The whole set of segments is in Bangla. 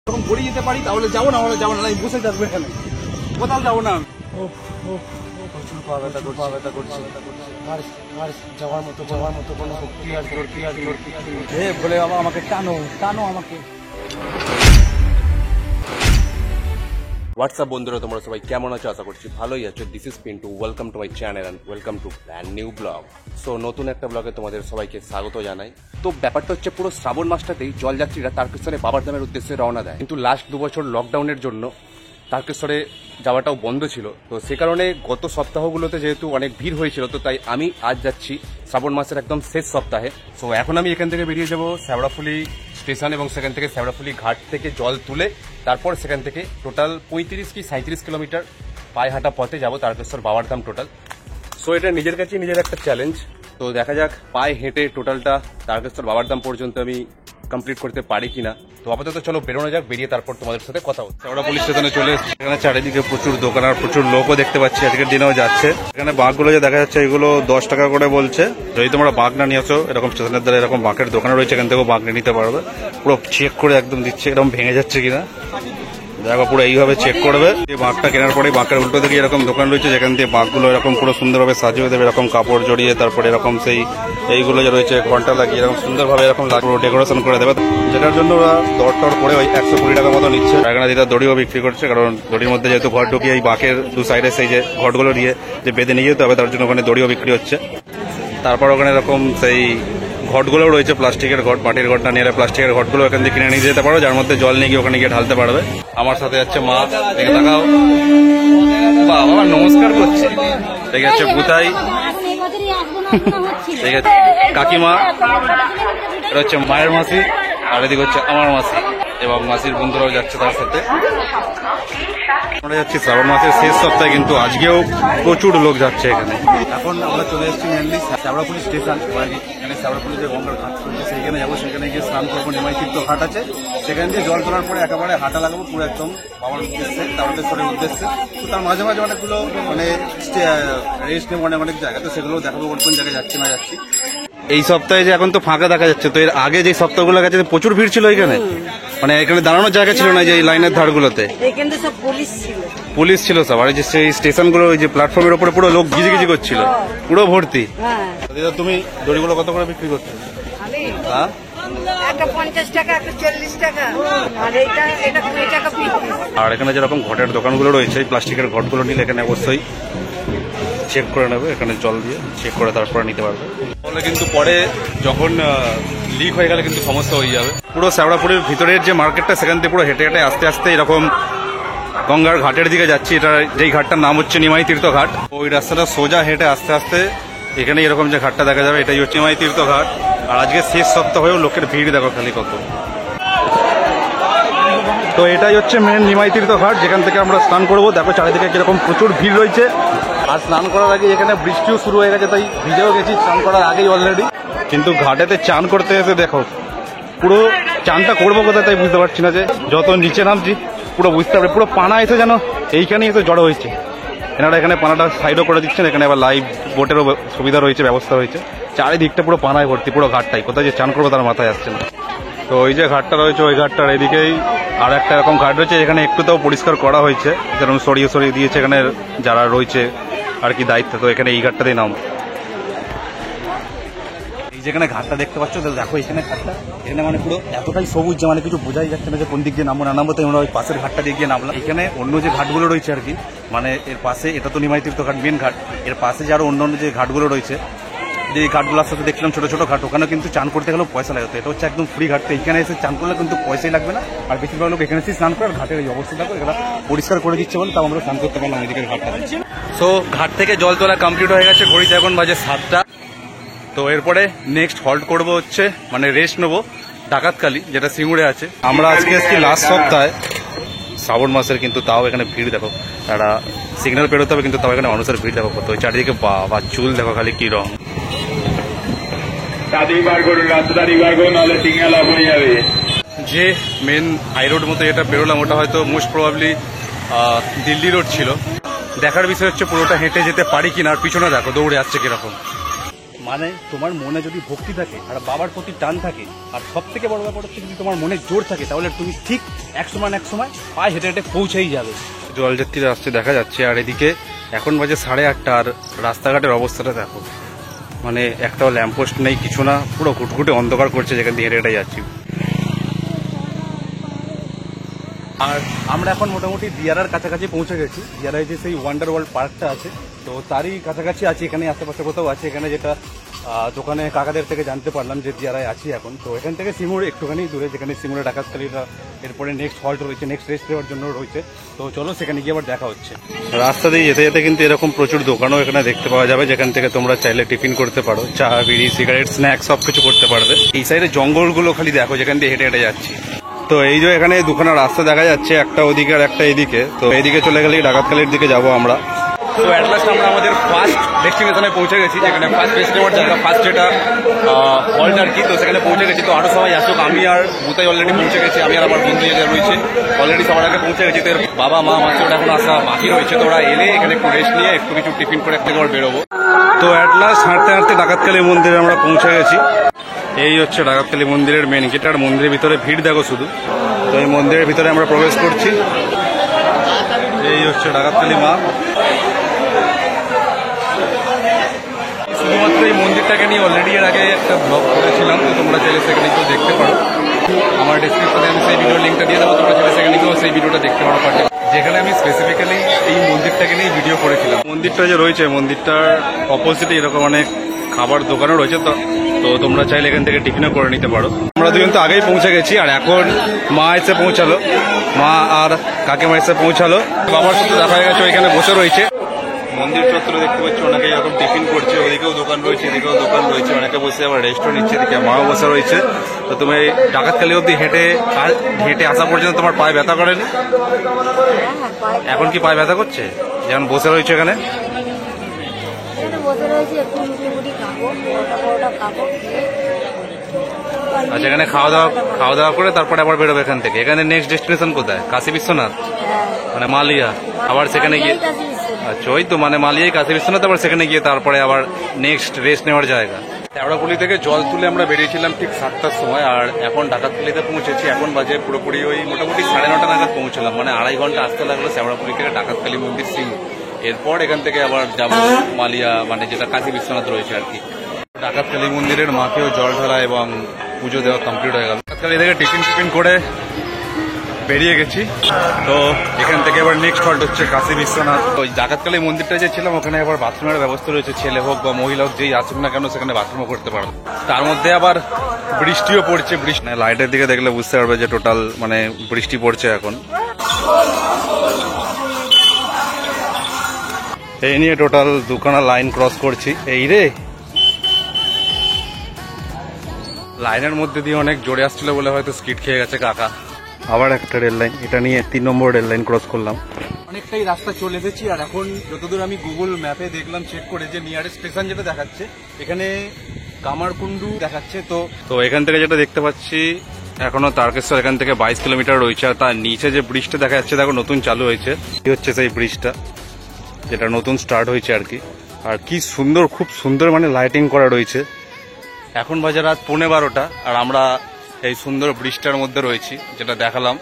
যখন ঘুরে যেতে পারি তাহলে যাবো না, যাবো না, আমি বসে থাকবো এখানে, কোথাও যাবো না। প্রচুর পা ব্যথা করছে, আর যাওয়ার মতো কোনো শক্তি আর বলে বাবা আমাকে টানো আমাকে। হোয়াটসঅ্যাপ বন্ধুরা, তোমরা সবাই কেমন আছো? আশা করছি ভালোই আছো। This is Pintu, welcome to my channel and welcome to brand new blog. So নতুন একটা ব্লগে তোমাদের সবাইকে স্বাগত জানাই। তো ব্যাপারটা হচ্ছে, পুরো শ্রাবণ মাসটাতেই জলযাত্রীরা তারকেশ্বরে বাবারধামের উদ্দেশ্যে রওনা দেয়, কিন্তু লাস্ট 2 বছর লকডাউনের জন্য তারকেশ্বরে যাওয়াটাও বন্ধ ছিল। তো সে কারণে গত সপ্তাহগুলোতে যেহেতু অনেক ভিড় হয়েছিল, তো তাই আমি আজ যাচ্ছি শ্রাবণ মাসের একদম শেষ সপ্তাহে। সো এখন আমি এখান থেকে বেরিয়ে যাবো শ্যাওড়াফুলি স্টেশন, এবং সেখান থেকে শ্যাওড়াফুলি ঘাট থেকে জল তুলে তারপর সেখান থেকে টোটাল 35 কি 37 কিলোমিটার পায়ে হাঁটা পথে যাবো তারকেশ্বর বাবারধাম টোটাল। সো এটা নিজের কাছে নিজের একটা চ্যালেঞ্জ। তো দেখা যাক পায়ে হেঁটে টোটালটা তারকেশ্বর বাবারধাম পর্যন্ত আমি কমপ্লিট করতে পারি কিনা। তো আপাতত চলো বেরোনো যাক, বেরিয়ে তারপর তোমাদের সাথে কথা হচ্ছে। আমরা পুলিশ স্টেশনে চলে এসেছি। এখানে চারিদিকে প্রচুর দোকান আর প্রচুর লোকও দেখতে পাচ্ছি, আজকের দিনেও যাচ্ছে। এখানে বাঘগুলো যে দেখা যাচ্ছে, এগুলো 10 টাকা করে বলছে। যদি তোমরা বাঘ না নিয়ে আসো, এরকম স্টেশনের দ্বারা এরকম বাঘের দোকান রয়েছে, এখান থেকেও বাঘ নিয়ে নিতে পারবে। পুরো চেক করে একদম দিচ্ছে, এরকম ভেঙে যাচ্ছে কিনা দেখো, পুরো এইভাবে চেক করবে। এই বাঘটা কেনার পরে বাঘের উল্টো দিকে এরকম দোকান রয়েছে, যেখান দিয়ে বাঘগুলো এরকম পুরো সুন্দরভাবে সাজিয়ে দেবে, এরকম কাপড় জড়িয়ে, তারপরে এরকম সেই এইগুলো যে রয়েছে ঘন্টা লাগিয়ে এরকম সুন্দরভাবে এরকম ডেকোরেশন করে দেবে, যেটার জন্য ওরা দর করে ওই 120 টাকা মতো নিচ্ছে। এখানে যেটা দড়িও বিক্রি করছে, কারণ দড়ির মধ্যে যেহেতু ঘর ঢুকিয়ে এই বাঘের দু সাইডে সেই যে ঘটগুলো দিয়ে যে বেঁধে নিয়ে যেতে হবে, তার জন্য ওখানে দড়িও বিক্রি হচ্ছে। তারপর ওখানে এরকম সেই ঘটগুলো রয়েছে, প্লাস্টিকের ঘট, মাটির ঘট না নিয়ে প্লাস্টিকের ঘটগুলো এখান থেকে কিনে নিয়ে যেতে পারো, যার মধ্যে জল নিয়ে গিয়ে ওখানে গিয়ে ঢালতে পারবে। আমার সাথে যাচ্ছে মা, দেখে তাকাও, বাবা নমস্কার করছে। দেখে যাচ্ছে বুতাই, দেখে কাকিমা, এটা হচ্ছে মায়ের মাসি, আর এদিকে হচ্ছে আমার মাসি, এবং মাসির বন্ধুরাও যাচ্ছে তার সাথে। আমরা যাচ্ছি শ্রাবণ মাসের শেষ সপ্তাহে, কিন্তু আজকেও প্রচুর লোক যাচ্ছে এখানে। এখন আমরা চলে এসেছি মেনলি শ্যাওড়াফুলি স্টেশন। এখানে শ্যাওড়াফুলি যে গঙ্গার ঘাট রয়েছে সেইখানে যাবো, সেখানে গিয়ে স্নান করবো। নিমাই তীর্থ ঘাট আছে, সেখান দিয়ে জল তোলার পরে একেবারে হাঁটা লাগাবো পুরো একদম বাবার উদ্দেশ্যে, তারকেশ্বরের উদ্দেশ্যে। তো তার মাঝে মাঝে অনেকগুলো রেস্ট নেবো অনেক জায়গা, তো সেগুলো দেখাবো কোন জায়গায় যাচ্ছি না যাচ্ছি। এই সপ্তাহে যে এখন তো ফাঁকা দেখা যাচ্ছে, তো এর আগে যে সপ্তাহগুলো গেছে প্রচুর ভিড় ছিল এখানে, মানে এখানে দাঁড়ানোর জায়গা ছিল না, যে এই লাইনের ধারগুলোতে পুলিশ ছিল সব। আর সেই স্টেশনগুলো, ওই যে প্ল্যাটফর্মের উপরে পুরো লোক গিজি করছিল, পুরো ভর্তি। তুমি দড়িগুলো কত করে বিক্রি করছো? হ্যাঁ, একটা 50 টাকা, একটা 40 টাকা, আর এটা 20 টাকা পিস। আর এখানে যেরকম ঘটের দোকানগুলো রয়েছে, প্লাস্টিকের ঘটগুলো নিলে এখানে অবশ্যই চেক করে নেবে, এখানে জল দিয়ে চেক করে তারপরে নিতে পারবে। তাহলে কিন্তু পরে যখন লিক হয়ে গেলে কিন্তু সমস্যা হয়ে যাবে। পুরো শ্যাওড়াফুলির ভিতরের যে মার্কেটটা, সেখান থেকে পুরো হেঁটে হেঁটে আস্তে আস্তে এরকম গঙ্গার ঘাটের দিকে যাচ্ছি। এটা যেই ঘাটটার নাম হচ্ছে নিমাই তীর্থ ঘাট। ওই রাস্তাটা সোজা হেঁটে আস্তে আস্তে এখানে এরকম যে ঘাটটা দেখা যাবে, এটাই হচ্ছে নিমাই তীর্থ ঘাট। আর আজকে শেষ সপ্তাহ হয়েও লোকের ভিড় দেখো খালি কত। তো এটাই হচ্ছে মেন নিমাই তীর্থ ঘাট, যেখান থেকে আমরা স্নান করবো। দেখো চারিদিকে কিরকম প্রচুর ভিড় রয়েছে। আর স্নান করার আগে এখানে বৃষ্টিও শুরু হয়ে গেছে, তাই ভিজেও গেছি স্নান করার আগেই অলরেডি। কিন্তু ঘাটেতে চান করতে এসে দেখো পুরো চানটা করবো কোথায় তাই বুঝতে পারছি না। যে যত নিচে নামছি পুরো বুঝতে পারবে, পুরো পানা এসে যেন এইখানেই এসে জড়ো হয়েছে। এনারা এখানে পানাটা সাইডও করে দিচ্ছেন, এখানে আবার লাইভ বোটেরও সুবিধা রয়েছে, ব্যবস্থা হয়েছে। চারিদিকটা পুরো পানায় ভর্তি, পুরো ঘাটটাই। কোথায় যে চান করবো তার মাথায় আসছে না। তো ওই যে ঘাটটা রয়েছে, ওই ঘাটটার এদিকেই আর একটা এরকম ঘাট রয়েছে, এখানে একটু তাও পরিষ্কার করা হয়েছে, যেরকম সরিয়ে দিয়েছে এখানে যারা রয়েছে আর কি দায়িত্ব। তো এখানে এই ঘাটটাতেই নাম। এই যেখানে ঘাটটা দেখতে পাচ্ছ, দেখো এখানে ঘাটটা, এখানে মানে পুরো এতটাই সবুজ যে মানে কিছু বোঝাই যাচ্ছে না যে কোন দিক দিয়ে নামবো না নামবো। তাই আমরা ওই পাশের ঘাটটা দিয়ে গিয়ে নামলাম। এখানে অন্য যে ঘাটগুলো রয়েছে আর কি, মানে এর পাশে, এটা তো নিমাই তীর্থ ঘাট মেন ঘাট, এর পাশে যে আরো অন্য যে ঘাটগুলো রয়েছে, যে ঘাটগুলোর সাথে দেখলাম ছোট ছোট ঘাট, ওখানে কিন্তু চান করতে গেলেও পয়সা লাগে। তো এটা হচ্ছে একদম ফ্রি ঘাট। এখানে এসে চান করলে কিন্তু পয়সাই লাগবে না। আর বেশিরভাগ লোক এখানে এসে স্নান করে, আর ঘাটের এই অবস্থা দেখো, এরা পরিষ্কার করে দিচ্ছে বলে তাও আমরা স্নান করতে পারলাম এদিকের ঘাটটা। তো ঘাট থেকে জল তোলা কমপ্লিট হয়ে গেছে, ঘড়িতে এখন বাজে 7টা। তো এরপরে নেক্সট হল্ট করবো হচ্ছে, মানে রেস্ট নেবো ডাকাতকালী, যেটা সিঙ্গুরে আছে। আমরা আজকে এসেছি লাস্ট সপ্তাহে শ্রাবণ মাসের, কিন্তু তাও এখানে ভিড় দেখো। একটা সিগন্যাল পেরোতে হবে, কিন্তু তাও এখানে মানুষের ভিড় দেখো কত। ওই চারিদিকে বা চুল দেখো খালি কি রং। যে মেন হাই রোড মতো এটা পেরোলাম, ওটা হয়তো মোস্ট প্রবাবলি দিল্লি রোড ছিল। দেখার বিষয় হচ্ছে পুরোটা হেঁটে যেতে পারি কিনা। আর পিছনে দেখো দৌড়ে আসছে কিরকম। মানে তোমার মনে যদি ভক্তি থাকে আর বাবার প্রতি টান থাকে আর সব থেকে বড় ব্যাপার হচ্ছে যদি তোমার মনে জোর থাকে তাহলে তুমি ঠিক এক সময় পায়ে হেঁটে হেঁটে পৌঁছেই যাবে। জলযাত্রীরা আসছে দেখা যাচ্ছে, আর এদিকে এখন বাজে 8:30 আর রাস্তাঘাটের অবস্থাটা দেখো, মানে একটাও ল্যাম্পপোস্ট নেই, কিছু না, পুরো ঘুটঘুটে অন্ধকার করছে যেখান দিয়ে হেঁটে হেঁটে যাচ্ছি। আর আমরা এখন মোটামুটি দিয়ারার কাছাকাছি পৌঁছে গেছি। দিয়ারায় যে সেই ওয়ান্ডার ওয়ার্ল্ড পার্কটা আছে তো তারই কাছাকাছি আছি, এখানে আশেপাশে কোথাও আছে, এখানে যেটা দোকানে কাকাদের থেকে জানতে পারলাম যে দিয়ারায় আছি এখন। তো এখান থেকে সিমুর একটুখানি দূরে, যেখানে সিমুরে ডাকাতকালীরা এরপরে নেক্সট হল্ট রয়েছে, নেক্সট রেস্ট নেওয়ার জন্য রয়েছে। তো চলো সেখানে গিয়ে আবার দেখা হচ্ছে। রাস্তা দিয়ে যেতে যেতে কিন্তু এরকম প্রচুর দোকানও এখানে দেখতে পাওয়া যাবে, যেখান থেকে তোমরা চাইলে টিফিন করতে পারো, চা বিড়ি সিগারেট স্ন্যাক্স সব কিছু করতে পারবে। এই সাইডে জঙ্গলগুলো খালি দেখো যেখান দিয়ে হেঁটে হেঁটে যাচ্ছি। তো এই যে এখানে দুখানা রাস্তা দেখা যাচ্ছে, একটা ওদিকে আর একটা এদিকে। তো এইদিকে চলে গেলেই ডাকাতকালীর দিকে যাবো আমরা। তো অ্যাট লাস্ট আমরা আমাদের ফার্স্ট ডেস্টিনেশনে পৌঁছে গেছি, যেখানে ফার্স্ট রেস্ট নেওয়ার জায়গা, ফার্স্ট যেটা হল্ট আর কি। তো সেখানে পৌঁছে গেছি। তো আরো সবাই আসুক, আমি আর বুতাই অলরেডি পৌঁছে গেছি, আমি আর আমার বন্ধু যেটা রয়েছে অলরেডি সবার আগে পৌঁছে গেছি। তো বাবা মা মাত্র এখন আসা বাকি রয়েছে, তো ওরা এলে এখানে একটু রেস্ট নিয়ে একটু কিছু টিফিন করে একটু আবার বেরোবো। তো অ্যাট লাস্ট হাঁটতে হাঁটতে ডাকাতকালী মন্দিরে আমরা পৌঁছে গেছি। এই হচ্ছে ডাকাতকালী মন্দিরের মেন গেট, আর মন্দিরের ভিতরে ভিড় দেখো শুধু। তো এই মন্দিরের ভিতরে আমরা প্রবেশ করছি। এই হচ্ছে ডাকাতকালী মা। শুধুমাত্র এই মন্দিরটাকে নিয়ে অলরেডি এর আগে একটা ব্লগ করেছিলাম, তো তোমরা চাইলে সেখানে কেউ দেখতে পারো। আমার ডিসক্রিপশনে আমি সেই ভিডিওর লিঙ্কটা দিয়ে দেবো, তোমরা চাইলে সেখানে কেউ সেই ভিডিওটা দেখতে পারো, যেখানে আমি স্পেসিফিক্যালি এই মন্দিরটাকে নিয়ে ভিডিও করেছিলাম। মন্দিরটা যে রয়েছে, মন্দিরটার অপোজিটে এরকম অনেক খাবার দোকানও রয়েছে, তো তোমরা চাইলে এখান থেকে টিফিনও করে নিতে পারো। আমরা দুজন তো আগেই পৌঁছে গেছি, আর এখন মা এসে পৌঁছালো, মা আর কাকিমা এসে পৌঁছালো। বাবার সাথে দেখা হয়ে গেছে, ওইখানে বসে রয়েছে। মন্দির চত্বরে দেখতে পাচ্ছি অনেকে এরকম টিফিন করছে, ওদিকেও দোকান রয়েছে, এদিকেও দোকান রয়েছে, অনেকে বসে আবার রেস্টও নিচ্ছে, এদিকে মাও বসে রয়েছে। তো তুমি ডাকাতকালী অব্দি হেঁটে আসা পর্যন্ত তোমার পায়ে ব্যথা করেনি? এখন কি পায়ে ব্যথা করছে যেমন বসে রয়েছে এখানে? আচ্ছা, এখানে খাওয়া দাওয়া করে তারপরে আবার বেরোবে এখান থেকে। এখানে নেক্সট ডেস্টিনেশন কোথায়? কাশী বিশ্বনাথ, মানে মালিয়া, আবার সেখানে গিয়ে, আচ্ছা ওই তো মানে মালিয়ায় কাশী বিশ্বনাথ, আবার সেখানে গিয়ে তারপরে আবার নেক্সট রেস্ট নেওয়ার জায়গা। শ্যাওড়াফুলি থেকে জল তুলে আমরা বেরিয়েছিলাম ঠিক 7টার সময়, আর এখন ডাকাতকালীতে পৌঁছেছি। এখন বাজে পুরোপুরি ওই মোটামুটি 9:30 নাগাদ পৌঁছলাম, মানে 2.5 ঘন্টা আসতে লাগলো শ্যাওড়াফুলি থেকে ডাকাতকালী মন্দির সিমু। এরপর এখান থেকে আবার যাবো মালিয়া, মানে যেটা কাশী বিশ্বনাথ রয়েছে আর কি। ডাকাতকালী মন্দিরের মাকেও জল ঢালা এবং পুজো দেওয়া কমপ্লিট হয়ে গেল। ডাকাতকালী থেকে টিফিন করে বেরিয়ে গেছি। তো এখান থেকে এবার নেক্সট হল্ট হচ্ছে কাশী বিশ্বনাথ। ওই ডাকাতকালী মন্দিরটা যে ছিলাম ওখানে আবার বাথরুমের ব্যবস্থা রয়েছে, ছেলে হোক বা মহিলা হোক যেই আসুক না কেন সেখানে বাথরুমও করতে পারবে। তার মধ্যে আবার বৃষ্টিও পড়ছে, লাইটের দিকে দেখলে বুঝতে পারবে যে টোটাল মানে বৃষ্টি পড়ছে এখন। এই নিয়ে টোটাল 2খানা লাইন ক্রস করছি। এই রে লাইনের মধ্যে দিয়ে অনেক জোরে আসছিল বলে হয়তো স্কিড খেয়ে গেছে কাকা। আবার একটা রেল লাইন, এটা নিয়ে 3 নম্বর রেল লাইন ক্রস করলাম। অনেকটাই রাস্তা চলে এসেছি, আর এখন যতদূর আমি গুগল ম্যাপে দেখলাম চেক করে যে নিয়ারেস্ট স্টেশন যেটা দেখাচ্ছে এখানে কামারকুন্ডু দেখাচ্ছে। তো এখান থেকে যেটা দেখতে পাচ্ছি এখনো তারকেশ্বর এখান থেকে 22 কিলোমিটার রয়েছে। আর তার নিচে যে ব্রিজটা দেখা যাচ্ছে দেখো নতুন চালু হয়েছে, এই হচ্ছে সেই ব্রিজটা যেটা নতুন স্টার্ট হয়েছে আর কি। আর কি সুন্দর, খুব সুন্দর মানে লাইটিং করা রয়েছে। এখন বাজে রাত 12:15, আর আমরা এই সুন্দর ব্রিজটার মধ্যে রয়েছি যেটা দেখালাম,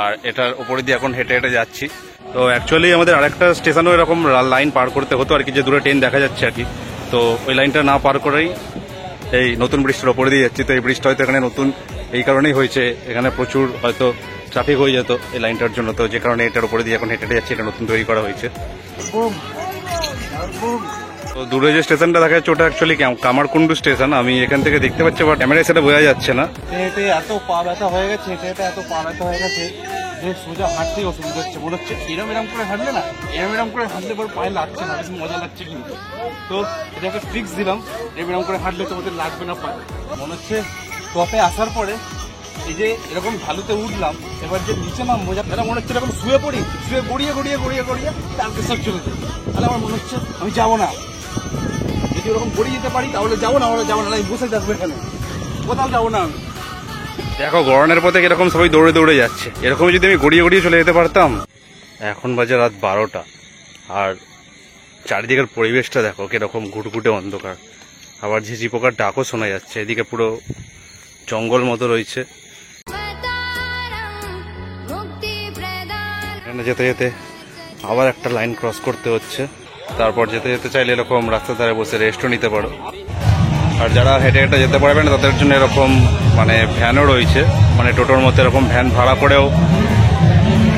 আর এটার উপরে দিয়ে এখন হেঁটে হেঁটে যাচ্ছি। তো অ্যাকচুয়ালি আমাদের আরেকটা স্টেশনও এরকম লাইন পার করতে হতো আর কি, যে দূরে ট্রেন দেখা যাচ্ছে আর কি। তো ওই লাইনটা না পার করেই এই নতুন ব্রিজটার উপরে দিয়ে যাচ্ছি। তো এই ব্রিজটা হয়তো এখানে নতুন এই কারণেই হয়েছে, এখানে প্রচুর হয়তো ট্রাফিক হয়ে যেত এই লাইনটার জন্য, তো যে কারণে এটার উপরে দিয়ে এখন হেঁটে হেঁটে যাচ্ছি, এটা নতুন তৈরি করা হয়েছে। তো দূরে যে স্টেশনটা দেখা যাচ্ছে ওটা অ্যাকচুয়ালি কামারকুন্ডু স্টেশন। আমি এখান থেকে দেখতে পাচ্ছি, বাট ক্যামেরায় সেটা বোঝা যাচ্ছে না। হেঁটে এত পা ব্যথা হয়ে গেছে, এত পা ব্যথা হয়ে গেছে যে সোজা হাঁটতেই অসুবিধা হচ্ছে। মনে হচ্ছে এরম করে হাঁটলে না, এরম করে হাঁটলে পর পায়ে লাগছে না, বেশ মজা লাগছে কিন্তু। তো এটাকে ট্রিক্স দিলাম, এরম করে হাঁটলে তোমাদের লাগবে না পায়ে। মনে হচ্ছে টপে আসার পরে এই যে এরকম ঢালুতে উঠলাম, এবার যে নিচে নামবো যারা মনে হচ্ছে এরকম শুয়ে গড়িয়ে তারকেশ্বর চলে যাবে। তাহলে আমার মনে হচ্ছে আমি যাবো না, যদি ওরকম গড়িয়ে যেতে পারি তাহলে যাবো না, আমি বসে থাকবো এখানে, কোথাও যাবো না আমি। দেখো গরমের পথে কিরকম সবাই দৌড়ে দৌড়ে যাচ্ছে, এরকম যদি আমি গড়িয়ে চলে যেতে পারতাম। এখন বাজে রাত 12টা, আর চারিদিকের পরিবেশটা দেখো কিরকম ঘুটঘুটে অন্ধকার। আবার ঝিঝি পোকার ডাকও শোনা যাচ্ছে। এদিকে পুরো জঙ্গল মতো রয়েছে। এখানে যেতে যেতে আবার একটা লাইন ক্রস করতে হচ্ছে। তারপর যেতে যেতে চাইলে এরকম রাস্তার ধারে বসে রেস্টও নিতে পারো। আর যারা হেঁটে হেঁটে যেতে পারবে না তাদের জন্য এরকম মানে ভ্যানও রয়েছে, মানে টোটোর মধ্যে এরকম ভ্যান ভাড়া করেও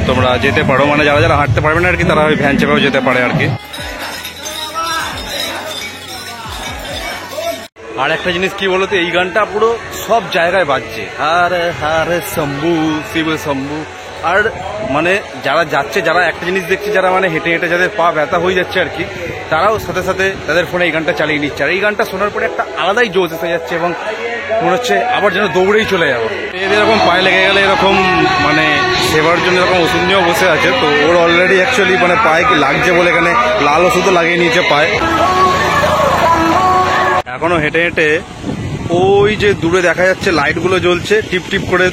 তোমরা যেতে পারো। মানে যারা যারা হাঁটতে পারবে না আর কি, তারা ওই ভ্যান চেপেও যেতে পারে আর কি। আর একটা জিনিস কি বলতো, এই গানটা পুরো সব জায়গায় বাজছে, হারে হারে শম্ভু শিব শম্ভু। আর মানে যারা যাচ্ছে, যারা একটা জিনিস দেখছে, যারা মানে হেঁটে হেঁটে যাদের পা ব্যথা হয়ে যাচ্ছে আর কি, তারাও সাথে সাথে তাদের ফোনে এই গানটা চালিয়ে নিচ্ছে। আর এই গানটা শোনার পরে একটা আলাদাই জোশ এসে যাচ্ছে এবং মনে হচ্ছে আবার যেন দৌড়েই চলে যাবো। এদের এরকম পায়ে লেগে গেলে এরকম মানে সেবার জন্য এরকম ওষুধ নিয়েও বসে আছে। তো ওর অলরেডি অ্যাকচুয়ালি মানে পায়ে কি লাগছে বলে এখানে লাল ওষুধও লাগিয়ে নিয়েছে পায়ে। এখনো হেঁটে হেঁটে ওই যে দূরে দেখা যাচ্ছে লাইটগুলো জ্বলছে, টিপ টিপ করে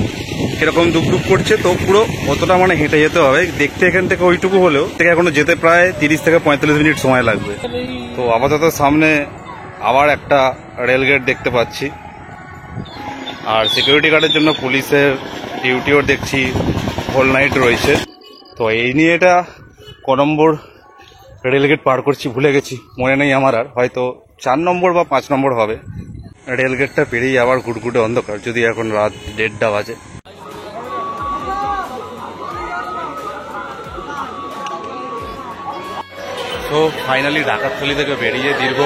কিরকম ডুবডুব করছে। তো পুরো অতটা মানে হেঁটে যেতে হবে দেখতে, এখান থেকে ওইটুকু হলেও থেকে এখনো যেতে প্রায় 30 থেকে 45 মিনিট সময় লাগবে। তো আপাতত সামনে আবার একটা রেলগেট দেখতে পাচ্ছি। আর সিকিউরিটি গার্ডের জন্য পুলিশের ডিউটিও দেখছি হোল নাইট রয়েছে। তো এই নিয়ে এটা ক নম্বর রেলগেট পার করছি ভুলে গেছি, মনে নেই আমার। আর হয়তো 4 নম্বর বা 5 নম্বর হবে। রেলগেটটা পেরিয়ে আবার গুটগুটে অন্ধকার, যদি এখন রাত 1:30 বাজে। তো ফাইনালি ডাকাতখালী থেকে বেরিয়ে দীর্ঘ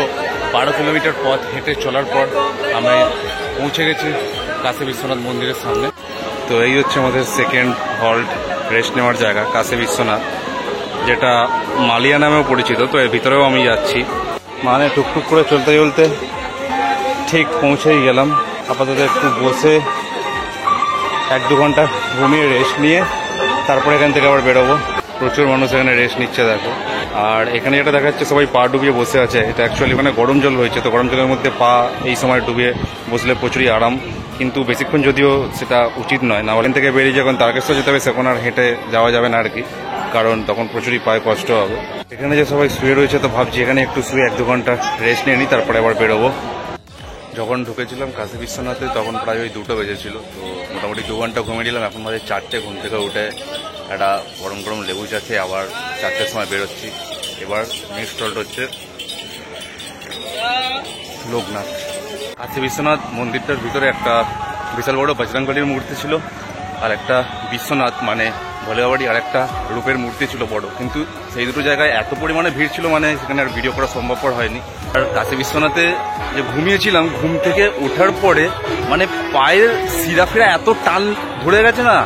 12 কিলোমিটার পথ হেঁটে চলার পর আমি পৌঁছে গেছি কাশী বিশ্বনাথ মন্দিরের সামনে। তো এই হচ্ছে আমাদের সেকেন্ড হল্ট, রেস্ট নেওয়ার জায়গা কাশী বিশ্বনাথ, যেটা মালিয়া নামেও পরিচিত। তো এর ভিতরেও আমি যাচ্ছি, মানে টুকটুক করে চলতে চলতে ঠিক পৌঁছেই গেলাম। আপাতত একটু বসে 1-2 ঘন্টা ঘুমিয়ে রেস্ট নিয়ে তারপরে এখান থেকে আবার বেরোবো। প্রচুর মানুষ এখানে রেস্ট নিচ্ছে দেখো। আর এখানে যেটা দেখা যাচ্ছে সবাই পা ডুবিয়ে বসে আছে, এটা অ্যাকচুয়ালি মানে গরম জল হয়েছে। তো গরম জলের মধ্যে পা এই সময় ডুবিয়ে বসলে প্রচুরই আরাম, কিন্তু বেশিক্ষণ যদিও সেটা উচিত নয়। না এখান থেকে বেরিয়ে যখন তারকেশ্বর যেতে হবে সেখন আর হেঁটে যাওয়া যাবে না আর কি, কারণ তখন প্রচুরই পায়ে কষ্ট হবে। এখানে যে সবাই শুয়ে রয়েছে, তো ভাবছি এখানে একটু শুয়ে 1-2 ঘন্টা রেস্ট নিয়ে নিই, তারপরে আবার বেরোবো। যখন ঢুকেছিলাম কাশী বিশ্বনাথে তখন প্রায় ওই 2টো বেজেছিল। তো মোটামুটি 2 ঘন্টা ঘুমিয়ে নিলাম। এখন মাঝে 4টে, ঘুম থেকে উঠে একটা গরম গরম লেবু চা খেয়ে আবার 4টের সময় বেরোচ্ছি। এবার নেক্সট হল্ট হচ্ছে লোকনাথ। কাশী বিশ্বনাথ মন্দিরটার ভিতরে একটা বিশাল বড় বজরংবলীর মূর্তি ছিল, আর একটা বিশ্বনাথ মানে ভোলে বাবারই আর একটা রূপের মূর্তি ছিল বড়। কিন্তু সেই দুটো জায়গায় এত পরিমাণে ভিড় ছিল, মানে সেখানে আর ভিডিও করা সম্ভবপর হয়নি। আর কাশী বিশ্বনাথে যে ঘুমিয়েছিলাম, ঘুম থেকে ওঠার পরে মানে পায়ের শিরাফিরা এত টান ধরে গেছে না,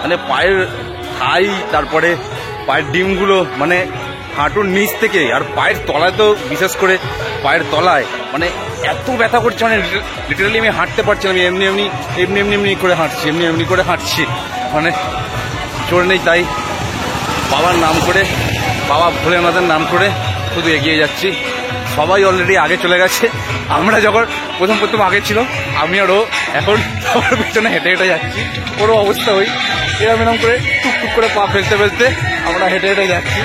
মানে পায়ের থাই, তারপরে পায়ের ডিমগুলো মানে হাঁটুর নিচ থেকে, আর পায়ের তলায় তো বিশেষ করে পায়ের তলায় মানে এত ব্যথা করছে, মানে লিটারালি আমি হাঁটতে পারছি না। আমি এমনি করে হাঁটছি, এমনি করে হাঁটছি, মানে জোর নেই। তাই বাবার নাম করে, বাবা ভোলেনাথের নাম করে শুধু এগিয়ে যাচ্ছি। সবাই অলরেডি আগে চলে গেছে। আমরা যখন প্রথম আগে ছিল, আমি আর ও এখন সবার পিছনে হেঁটে হেঁটে যাচ্ছি। ওরও অবস্থা ওই এরম করে টুকটুক করে পা ফেলতে ফেলতে আমরা হেঁটে হেঁটে যাচ্ছি।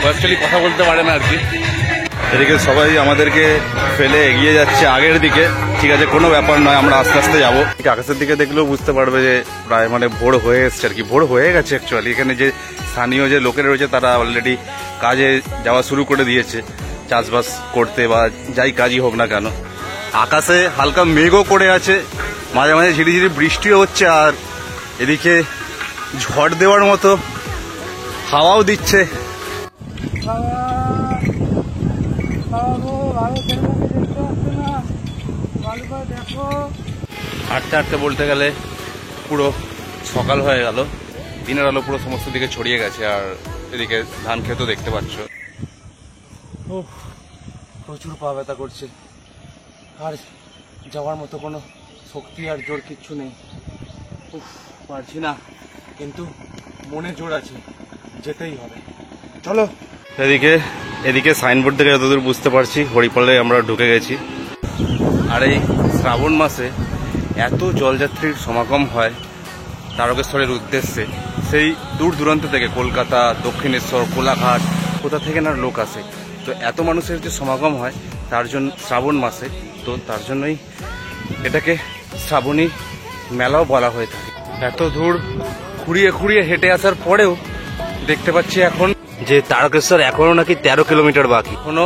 অ্যাকচুয়ালি কথা বলতে পারে না আর কি। এদিকে সবাই আমাদেরকে ফেলে এগিয়ে যাচ্ছে আগের দিকে। ঠিক আছে, কোনো ব্যাপার নয়, আমরা আস্তে আস্তে যাবো। আকাশের দিকে দেখলেও বুঝতে পারবে যে প্রায় মানে ভোর হয়ে এসছে আর কি, ভোর হয়ে গেছে অ্যাকচুয়ালি। এখানে যে স্থানীয় যে লোকেরা রয়েছে তারা অলরেডি কাজে যাওয়া শুরু করে দিয়েছে, চাষবাস করতে বা যাই কাজই হোক না কেন। আকাশে হালকা মেঘও করে আছে, মাঝে মাঝে ঝিরিঝিরি বৃষ্টিও হচ্ছে, আর এদিকে ঝড় দেওয়ার মতো হাওয়াও দিচ্ছে। হাঁটতে হাঁটতে বলতে গেলে পুরো সকাল হয়ে গেল, দিনের আলো পুরো সমস্ত দিকে ছড়িয়ে গেছে। আর এদিকে ধান ক্ষেতও দেখতে পাচ্ছ। প্রচুর পা ব্যথা করছে, আর যাওয়ার মতো কোনো শক্তি আর জোর কিচ্ছু নেই। পারছি না, কিন্তু মনে জোর আছে, যেতেই হবে, চলো। এদিকে সাইনবোর্ড থেকে যতদূর বুঝতে পারছি হরিপালে আমরা ঢুকে গেছি। আর এই শ্রাবণ মাসে এত জলযাত্রীর সমাগম হয় তারকেশ্বরের উদ্দেশ্যে, সেই দূর দূরান্ত থেকে, কলকাতা, দক্ষিণেশ্বর, কোলাঘাট, কোথা থেকে না লোক আসে। তো তো এত মানুষের যে সমাগম হয় তার জন্য শ্রাবণ মাসে, তো তার জন্যই এটাকে শ্রাবণী মেলাও বলা হয়ে থাকে। এত দূর খুঁড়িয়ে খুঁড়িয়ে হেঁটে আসার পরেও দেখতে পাচ্ছি এখন যে তারকেশ্বর এখনো নাকি 13 কিলোমিটার বাকি। এখনো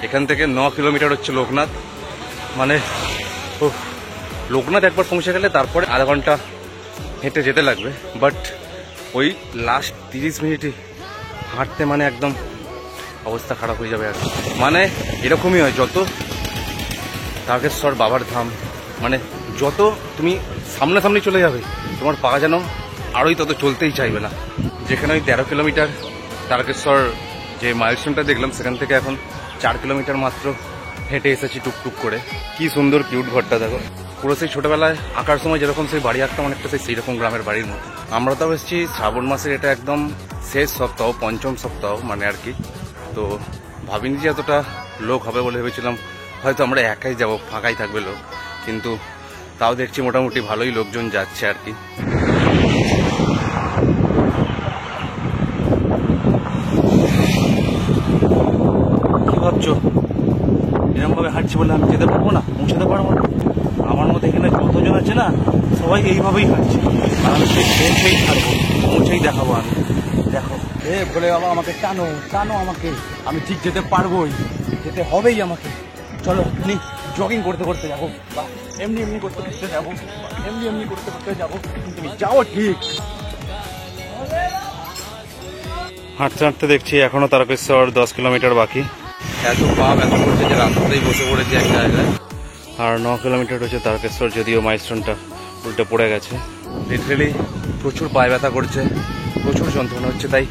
এখান থেকে 9 কিলোমিটার হচ্ছে লোকনাথ। মানে লোকনাথ একবার পৌঁছে গেলে তারপরে আধা ঘন্টা হেঁটে যেতে লাগবে, বাট ওই লাস্ট 30 মিনিটই হাঁটতে মানে একদম অবস্থা খারাপ হয়ে যাবে আর কি। মানে এরকমই হয় যত তারকেশ্বর বাবার ধাম, মানে যত তুমি সামনাসামনি চলে যাবে তোমার পা যেন আরোই তত চলতেই চাইবে না। যেখানে ওই 13 কিলোমিটার তারকেশ্বর যে মাইলস্টোনটা দেখলাম সেখান থেকে এখন 4 কিলোমিটার মাত্র হেঁটে এসেছি টুকটুক করে। কি সুন্দর কিউট ঘরটা দেখো, পুরো সেই ছোটবেলায় আঁকার সময় যেরকম সেই বাড়ি আঁকতাম অনেকটা সেই রকম গ্রামের বাড়ির মতো। আমরা তো এসেছি শ্রাবণ মাসের এটা একদম শেষ সপ্তাহ, পঞ্চম সপ্তাহ মানে আর কি। তো ভাবিনি যে এতটা লোক হবে বলে ভেবেছিলাম হয়তো আমরা একাই যাব, ফাঁকাই থাকবে লোক, কিন্তু তাও দেখছি মোটামুটি ভালোই লোকজন যাচ্ছে আর কি। কি ভাবছো এরকম ভাবে হাঁটছি বলে আমি যেতে পারবো না, পৌঁছাতে পারবো না? আমার মধ্যে এখানে যতজন আছে না সবাই এইভাবেই হাঁটছে, আর আমি সেই পৌঁছেই ছাড়বো, পৌঁছেই দেখাবো আমি। দেখো বলে বাবা আমাকে টানো টানো আমাকে, আমি ঠিক যেতে পারবোই, যেতে হবেই আমাকে। চলো নি জগিং করতে করতে যাবো, বা এমনি এমনি করতে করতে যাবো, এমনি এমনি করতে করতে যাবো, তুমি যাও ঠিক। হাঁটতে হাঁটতে দেখছি এখনো তারকেশ্বর 10 কিলোমিটার বাকি। এত পা ব্যথা করছে যে রাস্তাতেই বসে পড়েছি এক জায়গায়। আর 9 কিলোমিটার হচ্ছে তারকেশ্বর, যদিও মাইলস্টোনটা উল্টে পড়ে গেছে। লিটারেলি প্রচুর পায়ে ব্যথা করছে, প্রচুর যন্ত্রণা হচ্ছে, তাই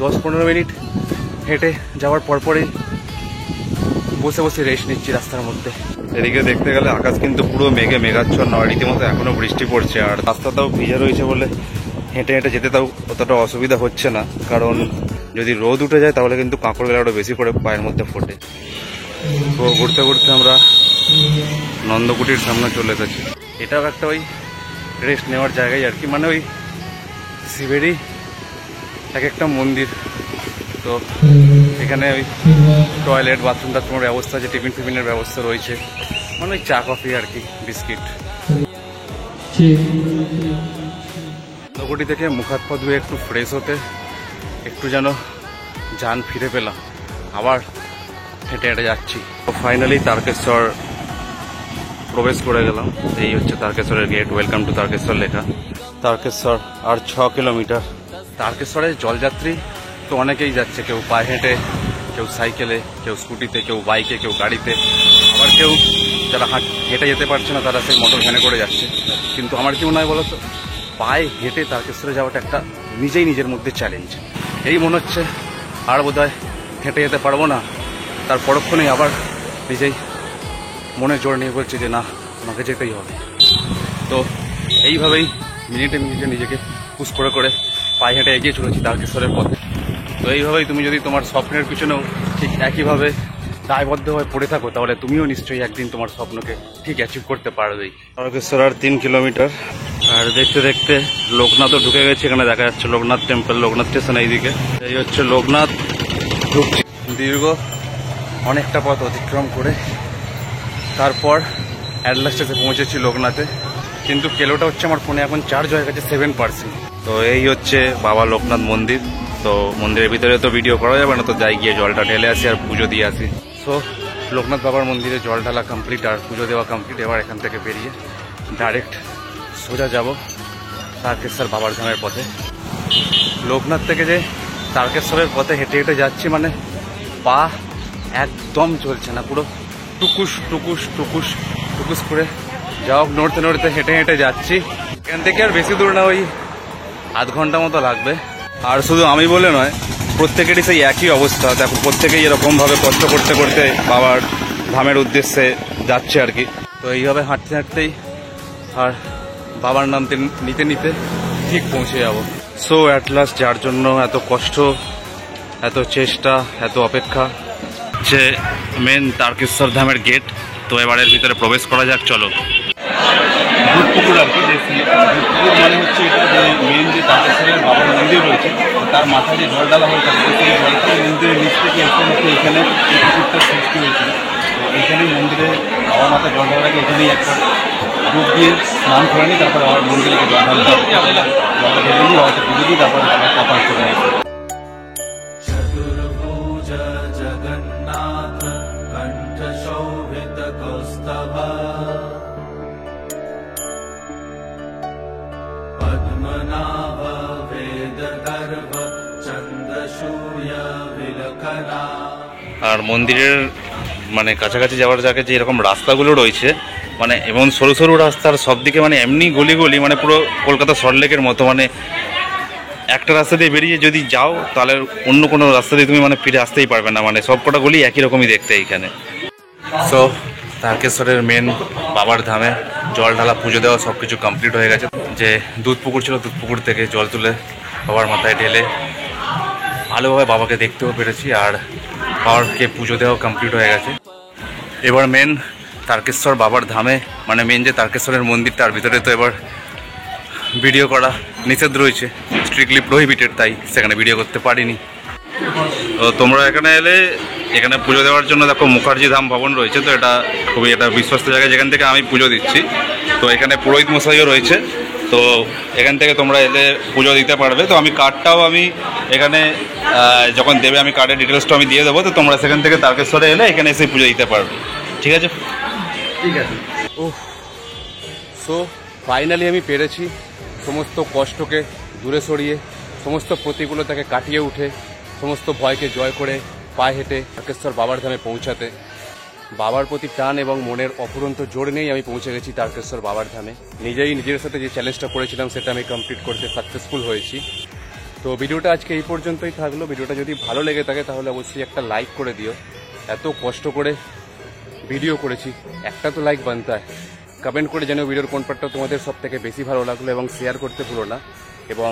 10-15 মিনিট হেঁটে যাওয়ার পরপরই বসে বসে রেস্ট নিচ্ছি রাস্তার মধ্যে। এদিকে দেখতে গেলে আকাশ কিন্তু পুরো মেঘে মেঘাচ্ছন্ন, আর রীতিমতো এখনো বৃষ্টি পড়ছে, আর রাস্তাটাও ভিজে রয়েছে বলে হেঁটে হেঁটে যেতে তাও অতটা অসুবিধা হচ্ছে না, কারণ যদি রোদ উঠে যায় তাহলে কিন্তু কাঁকড় বেলাটা বেশি করে পায়ের মধ্যে ফোটে। তো ঘুরতে ঘুরতে আমরা নন্দকুটির সামনে চলে এসেছি। এটাও একটা ওই রেস্ট নেওয়ার জায়গায় আর কি, মানে ওই শিবেরই এক একটা মন্দির। তো এখানে ওই টয়লেট বাথরুম টাথরুমের ব্যবস্থা আছে, টিফিন ফিফিনের ব্যবস্থা রয়েছে, মানে ওই চা কফি আর কি, বিস্কিট। নন্দকুটি থেকে মুখ হাত পা ধুয়ে একটু ফ্রেশ হতে একটু যেন জান ফিরে পেলাম, আবার হেঁটে হেঁটে যাচ্ছি। তো ফাইনালি তারকেশ্বর প্রবেশ করে গেলাম। এই হচ্ছে তারকেশ্বরের গেট, ওয়েলকাম টু তারকেশ্বর লেখা। তারকেশ্বর আর 6 কিলোমিটার। তারকেশ্বরের জলযাত্রী তো অনেকেই যাচ্ছে, কেউ পায়ে হেঁটে, কেউ সাইকেলে, কেউ স্কুটিতে, কেউ বাইকে, কেউ গাড়িতে, আবার কেউ যারা হেঁটে যেতে পারছে না তারা সেই মোটর ভ্যানে করে যাচ্ছে। কিন্তু আমার কি মনে হয় বলো তো, পায়ে হেঁটে তারকেশ্বরে যাওয়াটা একটা নিজেই নিজের মধ্যে চ্যালেঞ্জ। এই মনে হচ্ছে আর বোধহয় হেঁটে যেতে পারবো না, তার পরক্ষণেই আবার নিজেই মনে জোর নিয়ে বলছে যে না আমাকে যেতেই হবে। তো এইভাবেই মিনিটে মিনিটে নিজেকে পুশ করে করে পায়ে হেঁটে এগিয়ে চলেছি তারকেশ্বরের পথে। তো এইভাবেই তুমি যদি তোমার স্বপ্নের পিছনেও ঠিক একইভাবে দায়বদ্ধ হয়ে পড়ে থাকো তাহলে তুমিও নিশ্চয়ই একদিন তোমার স্বপ্নকে ঠিক অ্যাচিভ করতে পারবেই। তারকেশ্বর আর 3 কিলোমিটার। আর দেখতে দেখতে লোকনাথও ঢুকে গেছে, এখানে দেখা যাচ্ছে লোকনাথ টেম্পল, লোকনাথ স্টেশন এইদিকে। এই হচ্ছে লোকনাথ ঢুকছে। দীর্ঘ অনেকটা পথ অতিক্রম করে তারপর অ্যাট লাস্ট এসে পৌঁছেছি লোকনাথে, কিন্তু কেলোটা হচ্ছে আমার ফোনে এখন চার্জ হয়ে গেছে 7%। তো এই হচ্ছে বাবা লোকনাথ মন্দির। তো মন্দিরের ভিতরে তো ভিডিও করা যাবে না, তো যাই গিয়ে জলটা ঢেলে আসি আর পুজো দিয়ে আসি। সো লোকনাথ বাবার মন্দিরে জল ঢালা কমপ্লিট আর পুজো দেওয়া কমপ্লিট। এবার এখান থেকে বেরিয়ে ডাইরেক্ট সোজা যাব তারকেশ্বর বাবার ধামের পথে। লোকনাথ থেকে যে তারকেশ্বরের পথে হেঁটে হেঁটে যাচ্ছি, মানে পা একদম চলছে না, পুরো টুকুস টুকুস টুকুস টুকুস করে যাও নড়তে নড়তে হেঁটে হেঁটে যাচ্ছি। এখান থেকে আর বেশি দূর না, ওই আধ ঘন্টা মতো লাগবে। আর শুধু আমি বলে নয়, প্রত্যেকেরই সেই একই অবস্থা। দেখো প্রত্যেকেই এরকমভাবে কষ্ট করতে করতে বাবার ধামের উদ্দেশ্যে যাচ্ছে আর কি। তো এইভাবে হাঁটতে হাঁটতেই আর বাবার নাম নিতে নিতে ঠিক পৌঁছে যাব। সো অ্যাট লাস্ট যার জন্য এত কষ্ট, এত চেষ্টা, এত অপেক্ষা, যে মেন তারকেশ্বর ধামের গেট। তো এবারের ভিতরে প্রবেশ করা যাক, চলো। দুধপুকুর আর কি, যে দুধপুকুর মানে হচ্ছে এটা যে মেন যে তারকেশ্বরের বাবার মন্দির রয়েছে, তার যার মাথায় যে জল ডালা হয়ে থাকে সেই জলটা মন্দিরের নিচ থেকে এখানে এই পুকুরটা সৃষ্টি হয়েছিল। তো এইখানেই মন্দিরে বাবার মাথায় জল ঢালার আগে এখানেই একটা ডুব দিয়ে স্নান করে নিই, তারপরে আবার মন্দিরে জল ঢালতে হবে। জলটা ঢেলে নিই, বাবাকে পুজো দিই, তারপরে বাবার কপাল করে নিই। जगन्नाथ कंठ शोभित कौस्तभ पद्मनाभ वेद गर्भ चंद्रसूर्य विलकना। আর মন্দিরের মানে কাছাকাছি যাওয়ার জায়গায় যে এরকম রাস্তাগুলো রয়েছে, মানে এমন সরু সরু রাস্তার সব দিকে মানে এমনি গলি গলি, মানে পুরো কলকাতা সল্টলেকের মতো। মানে একটা রাস্তা দিয়ে বেরিয়ে যদি যাও তাহলে অন্য কোনো রাস্তা দিয়ে তুমি মানে ফিরে আসতেই পারবে না, মানে সব কটা গলি একই রকমই দেখতে এইখানে। সো তারকেশ্বরের মেন বাবার ধামে জল ঢালা, পুজো দেওয়া সব কিছু কমপ্লিট হয়ে গেছে। যে দুধ পুকুর ছিল, দুধ পুকুর থেকে জল তুলে বাবার মাথায় ঢেলে ভালোভাবে বাবাকে দেখতেও পেরেছি, আর বাবাকে পুজো দেওয়াও কমপ্লিট হয়ে গেছে। এবার মেন তারকেশ্বর বাবার ধামে, মানে মেন যে তারকেশ্বরের মন্দির, তার ভিতরে তো এবার ভিডিও করা নিষেধ রয়েছে, স্ট্রিক্টলি প্রহিবিটেড, তাই সেখানে ভিডিও করতে পারিনি। তো তোমরা এখানে এলে, এখানে পুজো দেওয়ার জন্য দেখো মুখার্জি ধাম ভবন রয়েছে। তো এটা খুবই একটা বিশ্বস্ত জায়গা যেখান থেকে আমি পুজো দিচ্ছি। তো এখানে পুরোহিত মশাইও রয়েছে, তো এখান থেকে তোমরা এলে পুজো দিতে পারবে। তো আমি কার্ডটাও আমি এখানে যখন দেবে আমি কার্ডের ডিটেলসটাও আমি দিয়ে দেবো। তো তোমরা সেখান থেকে তারকেশ্বরে এলে এখানে এসে পুজো দিতে পারবে, ঠিক আছে? ঠিক আছে। সো ফাইনালি আমি পেরেছি সমস্ত কষ্টকে দূরে সরিয়ে, সমস্ত প্রতিকূলতাকে কাটিয়ে উঠে, সমস্ত ভয়কে জয় করে পায়ে হেঁটে তারকেশ্বর বাবার ধামে পৌঁছাতে। বাবার প্রতি টান এবং মনের অফুরন্ত জোর নিয়েই আমি পৌঁছে গেছি তারকেশ্বর বাবার ধামে। নিজের সাথে যে চ্যালেঞ্জটা করেছিলাম সেটা আমি কমপ্লিট করতে সাকসেসফুল হয়েছি। তো ভিডিওটা আজকে এই পর্যন্তই থাকলো। ভিডিওটা যদি ভালো লেগে থাকে তাহলে অবশ্যই একটা লাইক করে দিও। এত কষ্ট করে ভিডিও করেছি, একটা তো লাইক বানতে হয়। কমেন্ট করে জানিও ভিডিওর কোন পার্টটা তোমাদের সব থেকে বেশি ভালো লাগলো, এবং শেয়ার করতে ভুলো না। এবং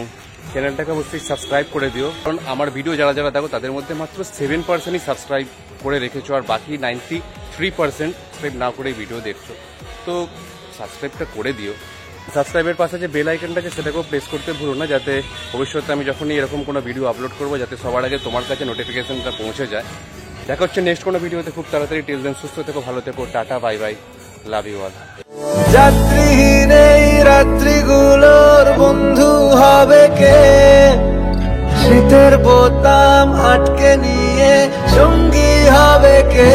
চ্যানেলটাকে অবশ্যই সাবস্ক্রাইব করে দিও, কারণ আমার ভিডিও যারা যারা দেখো তাদের মধ্যে মাত্র 7%ই সাবস্ক্রাইব করে রেখেছো, আর বাকি 93% সাবস্ক্রাইব না করেই ভিডিও দেখছো। তো সাবস্ক্রাইবটা করে দিও। সাবস্ক্রাইবের পাশে যে বেল আইকনটা আছে সেটাকেও প্রেস করতে ভুলো না, যাতে ভবিষ্যতে আমি যখনই এরকম কোনো ভিডিও আপলোড করবো যাতে সবার আগে তোমার কাছে নোটিফিকেশনটা পৌঁছে যায়। দেখা হচ্ছে নেক্সট কোনো ভিডিওতে খুব তাড়াতাড়ি। টিল দেন সুস্থ থেকো, ভালো থেকো, ta ta, bye bye, love you all. যাত্রীহীন এই রাত্রিগুলোর বন্ধু হবে কে? শীতের বোতাম আটকে নিয়ে সঙ্গী হবে কে?